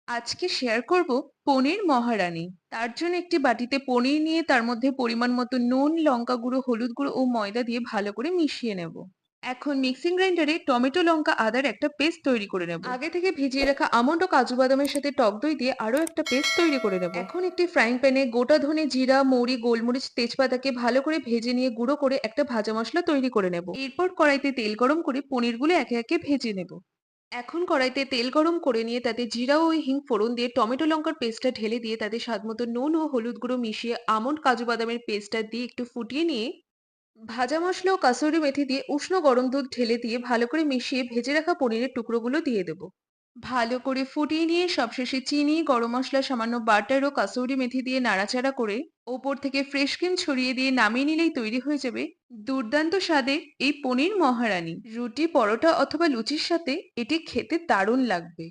আজকে শেয়ার করব পনির মহারানী। তার জন্য একটি বাটিতে পনির নিয়ে তার মধ্যে পরিমাণ মতো নুন, লঙ্কা গুঁড়ো, হলুদ গুঁড়ো ও ময়দা দিয়ে ভালো করে মিশিয়ে নেব। এখন মিক্সিং গ্রাইন্ডারে টমেটো, লঙ্কা, আদার একটা পেস্ট তৈরি করে নেব। আগে থেকে ভিজিয়ে রাখা আমন্ড ও কাজু বাদামের সাথে টক দই দিয়ে আরো একটা পেস্ট তৈরি করে নেব। এখন একটি ফ্রাইং প্যানে গোটা ধনে, জিরা, মৌরি, গোলমরিচ, তেজপাতাকে ভালো করে ভেজে নিয়ে গুঁড়ো করে একটা ভাজা মশলা তৈরি করে নেব। এরপর কড়াইতে তেল গরম করে পনিরগুলো একে একে ভেজে নেব। এখন কড়াইতে তেল গরম করে নিয়ে তাতে জিরা ও হিং ফোড়ন দিয়ে টমেটো লঙ্কার পেস্টটা ঢেলে দিয়ে তাতে স্বাদমতো নুন ও হলুদ গুঁড়ো মিশিয়ে আমন্ড কাজু বাদামের পেস্টটা দিয়ে একটু ফুটিয়ে নিয়ে ভাজা মশলা ও কাসুরি মেথি দিয়ে উষ্ণ গরম দুধ ঢেলে দিয়ে ভালো করে মিশিয়ে ভেজে রাখা পনিরের টুকরোগুলো দিয়ে দেব। ভালো করে ফুটিয়ে নিয়ে সবশেষে চিনি, গরম মসলা, সামান্য বাটার ও কাসুরি মেথি দিয়ে নাড়াচাড়া করে ওপর থেকে ফ্রেশ ক্রিম ছড়িয়ে দিয়ে নামিয়ে নিলেই তৈরি হয়ে যাবে দুর্দান্ত স্বাদের এই পনির মহারানী। রুটি, পরোটা অথবা লুচির সাথে এটি খেতে দারুণ লাগবে।